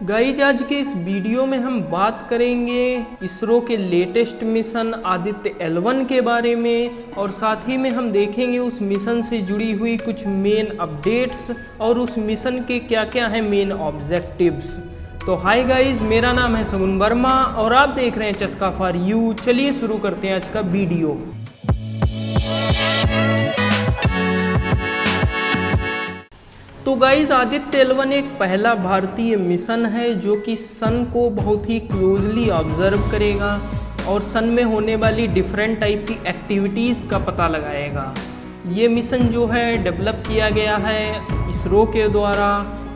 Guys आज के इस वीडियो में हम बात करेंगे इसरो के लेटेस्ट मिशन आदित्य L1 के बारे में और साथ ही में हम देखेंगे उस मिशन से जुड़ी हुई कुछ मेन अपडेट्स और उस मिशन के क्या क्या हैं मेन ऑब्जेक्टिव्स। तो हाय गाइज, मेरा नाम है सगुन वर्मा और आप देख रहे हैं चस्का फॉर यू। चलिए शुरू करते हैं आज का वीडियो। तो गाइज आदित्य L1 एक पहला भारतीय मिशन है जो कि सन को बहुत ही क्लोजली ऑब्जर्व करेगा और सन में होने वाली डिफरेंट टाइप की एक्टिविटीज़ का पता लगाएगा। ये मिशन जो है डेवलप किया गया है इसरो के द्वारा,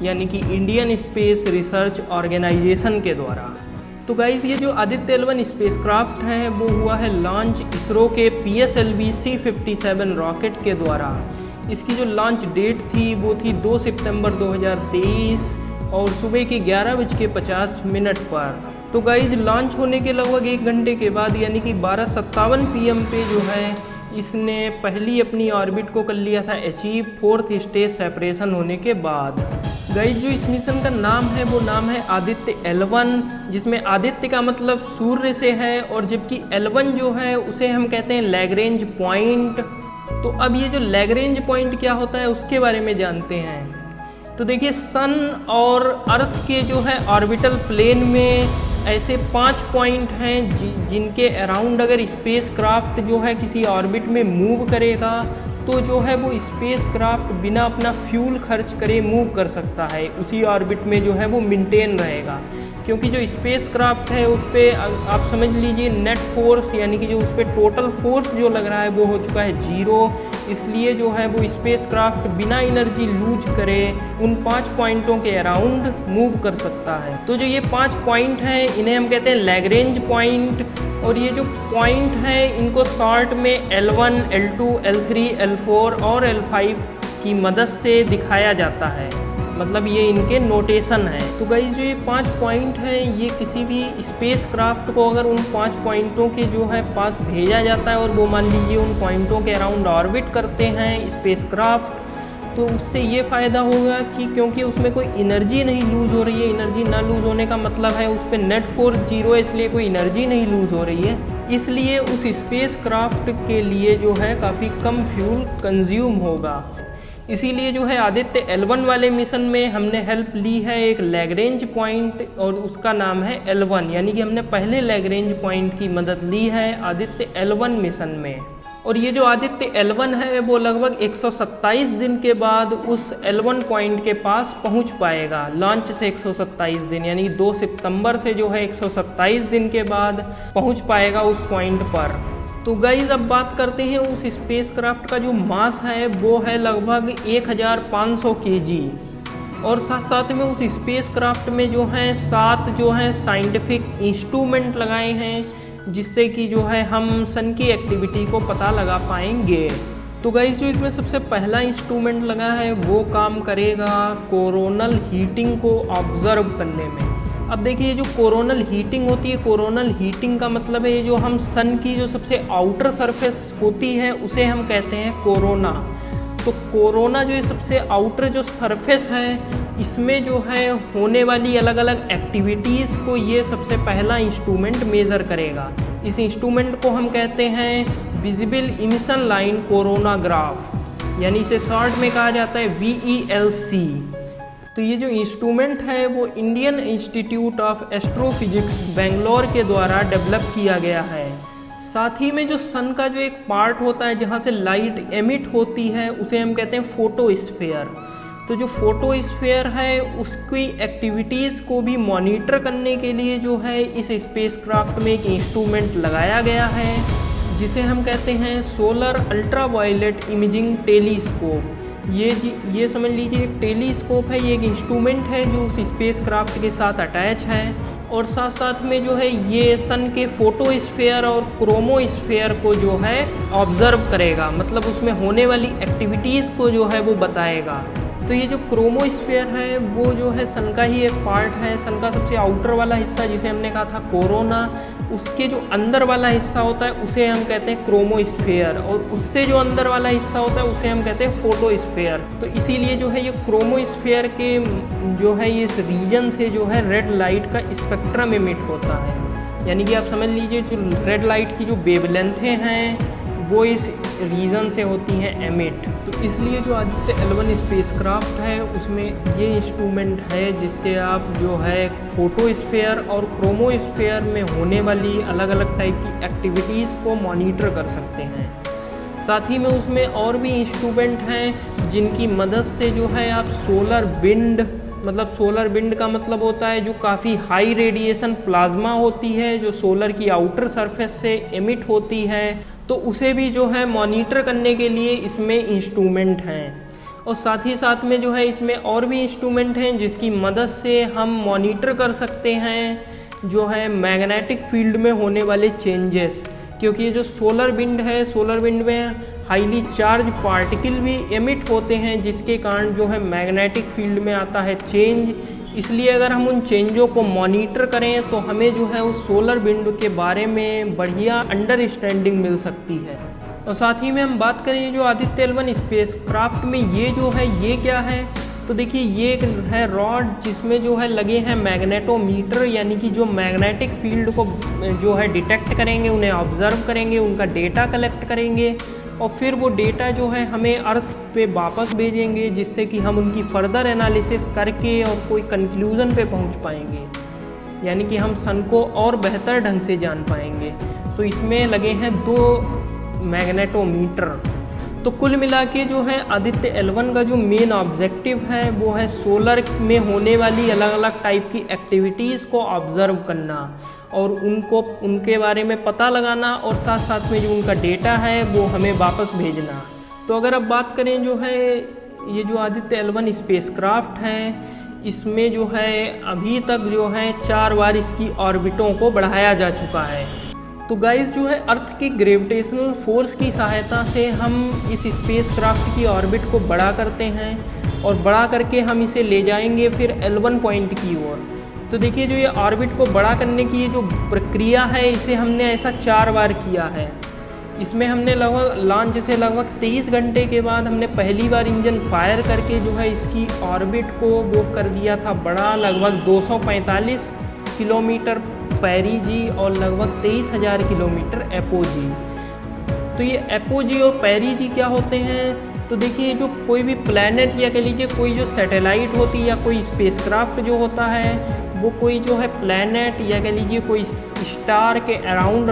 यानी कि इंडियन स्पेस रिसर्च ऑर्गेनाइजेशन के द्वारा। तो गाइज ये जो आदित्य L1 स्पेसक्राफ्ट है वो हुआ है लॉन्च इसरो के PSLV C57 रॉकेट के द्वारा। इसकी जो लॉन्च डेट थी वो थी 2 सितंबर 2023 और सुबह के 11:50 पर। तो गाइज लॉन्च होने के लगभग 1 घंटे के बाद यानी कि 12:57 PM पे जो है इसने पहली अपनी ऑर्बिट को कर लिया था अचीव 4th स्टेज सेपरेशन होने के बाद। गाइज जो इस मिशन का नाम है वो नाम है आदित्य L1, जिसमें आदित्य का मतलब सूर्य से है और जबकि L1 जो है उसे हम कहते हैं लैग्रेंज पॉइंट। तो अब ये जो लैग्रेंज पॉइंट क्या होता है उसके बारे में जानते हैं। तो देखिए सन और अर्थ के जो है ऑर्बिटल प्लेन में ऐसे 5 पॉइंट हैं जिनके अराउंड अगर स्पेसक्राफ्ट जो है किसी ऑर्बिट में मूव करेगा तो जो है वो स्पेसक्राफ्ट बिना अपना फ्यूल खर्च करे मूव कर सकता है, उसी ऑर्बिट में जो है वो मेंटेन रहेगा। क्योंकि जो स्पेसक्राफ्ट है उस पर आप समझ लीजिए नेट फोर्स यानी कि जो उस पर टोटल फोर्स जो लग रहा है वो हो चुका है 0, इसलिए जो है वो स्पेसक्राफ्ट बिना एनर्जी लूज करे उन 5 पॉइंटों के अराउंड मूव कर सकता है। तो जो ये 5 पॉइंट हैं इन्हें हम कहते हैं लैग्रेंज पॉइंट, और ये जो पॉइंट हैं इनको शॉर्ट में L1, L2, L3, L4 और L5 की मदद से दिखाया जाता है, मतलब ये इनके नोटेशन है। तो गाइस जो ये 5 पॉइंट हैं ये किसी भी स्पेसक्राफ्ट को अगर उन 5 पॉइंटों के जो है पास भेजा जाता है और वो मान लीजिए उन पॉइंटों के अराउंड ऑर्बिट करते हैं स्पेसक्राफ्ट, तो उससे ये फ़ायदा होगा कि क्योंकि उसमें कोई एनर्जी नहीं लूज़ हो रही है। एनर्जी ना लूज़ होने का मतलब है उस पर नेट फोर्स 0 है, इसलिए कोई एनर्जी नहीं लूज़ हो रही है, इसलिए उस स्पेसक्राफ्ट के लिए जो है काफ़ी कम फ्यूल कंज्यूम होगा। इसीलिए जो है आदित्य L1 वाले मिशन में हमने हेल्प ली है एक लैग्रेंज पॉइंट और उसका नाम है L1, यानी कि हमने पहले लैग्रेंज पॉइंट की मदद ली है आदित्य L1 मिशन में। और ये जो आदित्य L1 है वो लगभग 127 दिन के बाद उस L1 पॉइंट के पास पहुंच पाएगा। लॉन्च से 127 दिन यानी 2 सितंबर से जो है 127 दिन के बाद पहुंच पाएगा उस पॉइंट पर। तो गाइज अब बात करते हैं उस स्पेसक्राफ्ट का जो मास है वो है लगभग 1500 kg, और साथ साथ में उस स्पेसक्राफ्ट में जो है 7 जो है साइंटिफिक इंस्ट्रूमेंट लगाए हैं जिससे कि जो है हम सन की एक्टिविटी को पता लगा पाएंगे। तो गाइज जो इसमें सबसे पहला इंस्ट्रूमेंट लगा है वो काम करेगा कोरोनल हीटिंग को ऑब्जर्व करने में। अब देखिए जो कोरोनल हीटिंग होती है, कोरोनल हीटिंग का मतलब है ये जो हम सन की जो सबसे आउटर सरफेस होती है उसे हम कहते हैं कोरोना। तो कोरोना जो ये सबसे आउटर जो सरफेस है इसमें जो है होने वाली अलग अलग एक्टिविटीज़ को ये सबसे पहला इंस्ट्रूमेंट मेज़र करेगा। इस इंस्ट्रूमेंट को हम कहते हैं विजिबल इमिशन लाइन कोरोनाग्राफ, यानी इसे शॉर्ट में कहा जाता है VELC। तो ये जो इंस्ट्रूमेंट है वो Indian institute of astrophysics Bangalore के द्वारा डेवलप किया गया है। साथ ही में जो सन का जो एक पार्ट होता है जहाँ से लाइट एमिट होती है उसे हम कहते हैं फोटोस्फीयर। तो जो फोटोस्फीयर है उसकी एक्टिविटीज़ को भी मॉनिटर करने के लिए जो है इस स्पेसक्राफ्ट में एक इंस्ट्रूमेंट लगाया गया है जिसे हम कहते हैं सोलर अल्ट्रावायलेट इमेजिंग टेलीस्कोप। ये समझ लीजिए एक टेलीस्कोप है, ये एक इंस्ट्रूमेंट है जो उस स्पेसक्राफ्ट के साथ अटैच है और साथ साथ में जो है ये सन के फोटोस्फीयर और क्रोमोस्फीयर को जो है ऑब्जर्व करेगा, मतलब उसमें होने वाली एक्टिविटीज़ को जो है वो बताएगा। तो ये जो क्रोमोस्फेयर है वो जो है सन का ही एक पार्ट है। सन का सबसे आउटर वाला हिस्सा जिसे हमने कहा था कोरोना, उसके जो अंदर वाला हिस्सा होता है उसे हम कहते हैं क्रोमोस्फेयर, और उससे जो अंदर वाला हिस्सा होता है उसे हम कहते हैं फोटोस्फेयर। तो इसीलिए जो है ये क्रोमोस्फेयर के जो है ये इस रीजन से जो है रेड लाइट का स्पेक्ट्रम इमिट होता है। यानी कि आप समझ लीजिए जो रेड लाइट की जो वेवलेंथें हैं वो इस रीजन से होती हैं एमिट। तो इसलिए जो आदित्य L1 स्पेसक्राफ्ट है उसमें ये इंस्ट्रूमेंट है जिससे आप जो है फोटोस्फेयर और क्रोमोस्फेयर में होने वाली अलग अलग टाइप की एक्टिविटीज़ को मॉनिटर कर सकते हैं। साथ ही में उसमें और भी इंस्ट्रूमेंट हैं जिनकी मदद से जो है आप सोलर विंड, मतलब सोलर विंड का मतलब होता है जो काफ़ी हाई रेडिएशन प्लाज्मा होती है जो सोलर की आउटर सरफेस से एमिट होती है, तो उसे भी जो है मॉनिटर करने के लिए इसमें इंस्ट्रूमेंट हैं। और साथ ही साथ में जो है इसमें और भी इंस्ट्रूमेंट हैं जिसकी मदद से हम मॉनिटर कर सकते हैं जो है मैग्नेटिक फील्ड में होने वाले चेंजेस, क्योंकि ये जो सोलर विंड है, सोलर विंड में हाईली चार्ज पार्टिकल भी एमिट होते हैं जिसके कारण जो है मैग्नेटिक फील्ड में आता है चेंज। इसलिए अगर हम उन चेंजों को मॉनिटर करें तो हमें जो है उस सोलर विंड के बारे में बढ़िया अंडरस्टैंडिंग मिल सकती है। और साथ ही में हम बात करें जो आदित्य L1 स्पेसक्राफ्ट में ये जो है ये क्या है, तो देखिए ये है रॉड जिसमें जो है लगे हैं मैग्नेटोमीटर, यानी कि जो मैग्नेटिक फील्ड को जो है डिटेक्ट करेंगे, उन्हें ऑब्जर्व करेंगे, उनका डेटा कलेक्ट करेंगे और फिर वो डेटा जो है हमें अर्थ पे वापस भेजेंगे जिससे कि हम उनकी फर्दर एनालिसिस करके और कोई कंक्लूज़न पे पहुंच पाएंगे, यानी कि हम सन को और बेहतर ढंग से जान पाएंगे। तो इसमें लगे हैं 2 मैग्नेटोमीटर। तो कुल मिला के जो है आदित्य L1 का जो मेन ऑब्जेक्टिव है वो है सोलर में होने वाली अलग अलग टाइप की एक्टिविटीज़ को ऑब्ज़र्व करना और उनके बारे में पता लगाना और साथ साथ में जो उनका डेटा है वो हमें वापस भेजना। तो अगर अब बात करें जो है ये जो आदित्य L1 स्पेसक्राफ्ट है इसमें जो है अभी तक जो है 4 बार इसकी ऑर्बिटों को बढ़ाया जा चुका है। तो गाइस जो है अर्थ की ग्रेविटेशनल फोर्स की सहायता से हम इस स्पेसक्राफ्ट की ऑर्बिट को बड़ा करते हैं और बड़ा करके हम इसे ले जाएंगे फिर L1 पॉइंट की ओर। तो देखिए जो ये ऑर्बिट को बड़ा करने की ये जो प्रक्रिया है इसे हमने ऐसा 4 बार किया है। इसमें हमने लगभग लॉन्च से लगभग 23 घंटे के बाद हमने पहली बार इंजन फायर करके जो है इसकी ऑर्बिट को वो कर दिया था बड़ा, लगभग 245 किलोमीटर पेरिजी और लगभग 23,000 किलोमीटर एपोजी। तो ये एपोजी और पेरिजी क्या होते हैं, तो देखिए जो कोई भी प्लैनेट या कह लीजिए कोई जो सैटेलाइट होती है या कोई स्पेसक्राफ्ट जो होता है वो कोई जो है प्लैनेट या कह लीजिए कोई स्टार के अराउंड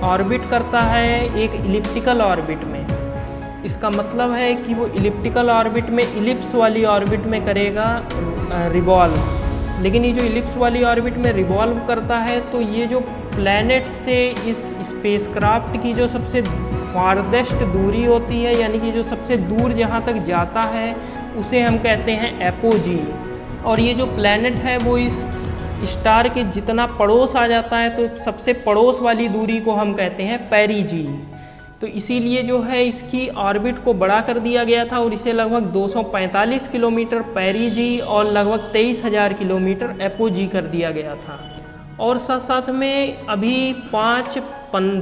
ऑर्बिट करता है एक इलिप्टिकल ऑर्बिट में। इसका मतलब है कि वो इलिप्टिकल ऑर्बिट में इलिप्स वाली ऑर्बिट में करेगा रिवॉल्व, लेकिन ये जो इलिप्स वाली ऑर्बिट में रिवॉल्व करता है तो ये जो प्लैनेट से इस स्पेसक्राफ्ट की जो सबसे फारदेस्ट दूरी होती है, यानी कि जो सबसे दूर जहाँ तक जाता है उसे हम कहते हैं एपोजी। और ये जो प्लैनेट है वो इस स्टार के जितना पड़ोस आ जाता है तो सबसे पड़ोस वाली दूरी को हम कहते हैं पेरिजी। तो इसीलिए जो है इसकी ऑर्बिट को बड़ा कर दिया गया था और इसे लगभग 245 किलोमीटर पेरिजी और लगभग 23,000 किलोमीटर एपोजी कर दिया गया था। और साथ साथ में अभी 5,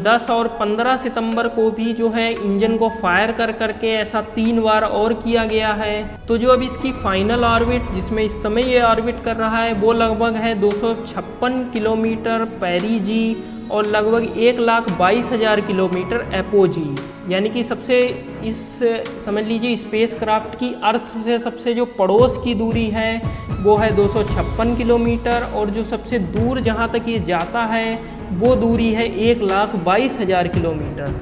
10 और 15 सितंबर को भी जो है इंजन को फायर कर करके ऐसा 3 बार और किया गया है। तो जो अब इसकी फाइनल ऑर्बिट जिसमें इस समय ये ऑर्बिट कर रहा है वो लगभग है 256 किलोमीटर पेरिजी और लगभग 1,22,000 किलोमीटर एपोजी, यानी कि सबसे इस समझ लीजिए स्पेसक्राफ्ट की अर्थ से सबसे जो पड़ोस की दूरी है वो है 256 किलोमीटर और जो सबसे दूर जहाँ तक ये जाता है वो दूरी है 1,22,000 किलोमीटर।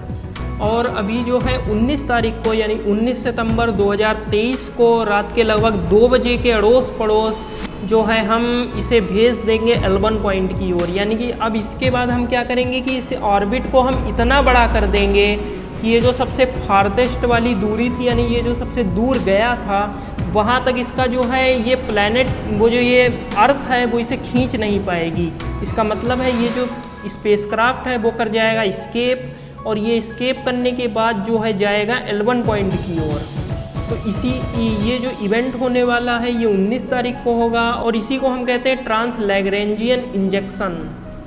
और अभी जो है 19 तारीख को यानी 19 सितंबर 2023 को रात के लगभग 2 बजे के अड़ोस पड़ोस जो है हम इसे भेज देंगे L1 पॉइंट की ओर। यानी कि अब इसके बाद हम क्या करेंगे कि इस ऑर्बिट को हम इतना बड़ा कर देंगे कि ये जो सबसे फारदेस्ट वाली दूरी थी यानी ये जो सबसे दूर गया था वहाँ तक इसका जो है ये प्लैनेट वो जो ये अर्थ है वो इसे खींच नहीं पाएगी। इसका मतलब है ये जो स्पेसक्राफ्ट है वो कर जाएगा स्केप और ये स्केप करने के बाद जो है जाएगा L1 पॉइंट की ओर। तो ये जो इवेंट होने वाला है ये 19 तारीख को होगा और इसी को हम कहते हैं ट्रांस लैग्रेंजियन इंजेक्शन।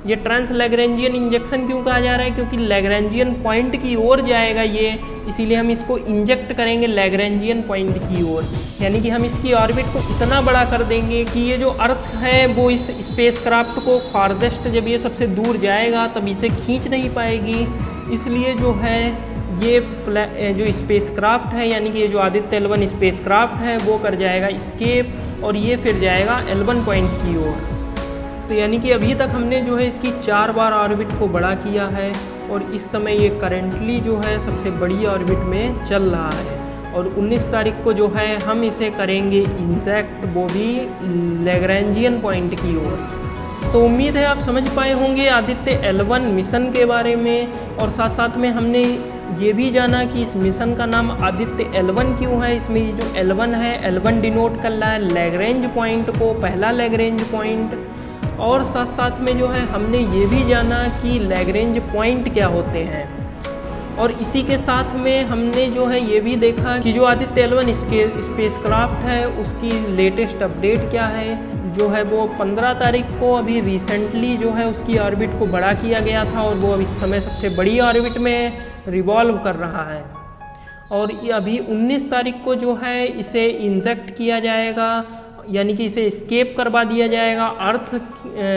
ये ट्रांस लैग्रेंजियन इंजेक्शन क्यों कहा जा रहा है? क्योंकि लैग्रेंजियन पॉइंट की ओर जाएगा ये, इसीलिए हम इसको इंजेक्ट करेंगे लैग्रेंजियन पॉइंट की ओर। यानी कि हम इसकी ऑर्बिट को इतना बड़ा कर देंगे कि ये जो अर्थ है वो इस स्पेसक्राफ्ट को फारदेस्ट, जब ये सबसे दूर जाएगा तब इसे खींच नहीं पाएगी। इसलिए जो है ये जो स्पेसक्राफ्ट है, यानी कि ये जो आदित्य L1 स्पेसक्राफ्ट है वो कर जाएगा एस्केप और ये फिर जाएगा L1 पॉइंट की ओर। तो यानी कि अभी तक हमने जो है इसकी 4 बार ऑर्बिट को बड़ा किया है और इस समय ये करेंटली जो है सबसे बड़ी ऑर्बिट में चल रहा है। और 19 तारीख को जो है हम इसे करेंगे इंजेक्ट, वो भी लैग्रेंजियन पॉइंट की ओर। तो उम्मीद है आप समझ पाए होंगे आदित्य L1 मिशन के बारे में, और साथ साथ में हमने ये भी जाना कि इस मिशन का नाम आदित्य L1 क्यों है। इसमें ये जो L1 है, L1 डिनोट कर रहा है लैग्रेंज पॉइंट को, पहला लैग्रेंज पॉइंट। और साथ साथ में जो है हमने ये भी जाना कि लैग्रेंज पॉइंट क्या होते हैं। और इसी के साथ में हमने जो है ये भी देखा कि जो आदित्य L1 स्पेसक्राफ्ट है उसकी लेटेस्ट अपडेट क्या है। जो है वो 15 तारीख को अभी रिसेंटली जो है उसकी ऑर्बिट को बड़ा किया गया था और वो अब इस समय सबसे बड़ी ऑर्बिट में रिवॉल्व कर रहा है। और अभी 19 तारीख को जो है इसे इंजेक्ट किया जाएगा, यानी कि इसे एस्केप करवा दिया जाएगा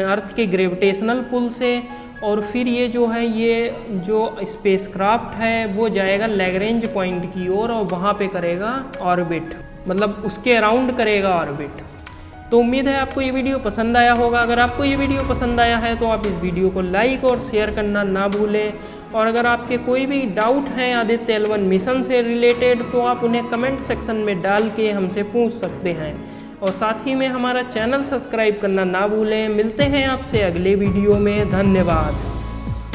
अर्थ के ग्रेविटेशनल पुल से। और फिर ये जो है ये जो स्पेसक्राफ्ट है वो जाएगा लैग्रेंज पॉइंट की ओर और वहाँ पे करेगा ऑर्बिट, मतलब उसके अराउंड करेगा ऑर्बिट। तो उम्मीद है आपको ये वीडियो पसंद आया होगा। अगर आपको ये वीडियो पसंद आया है तो आप इस वीडियो को लाइक और शेयर करना ना भूलें। और अगर आपके कोई भी डाउट हैं आदित्य L1 मिशन से रिलेटेड तो आप उन्हें कमेंट सेक्शन में डाल के हमसे पूछ सकते हैं। और साथ ही में हमारा चैनल सब्सक्राइब करना ना भूलें। मिलते हैं आपसे अगले वीडियो में। धन्यवाद।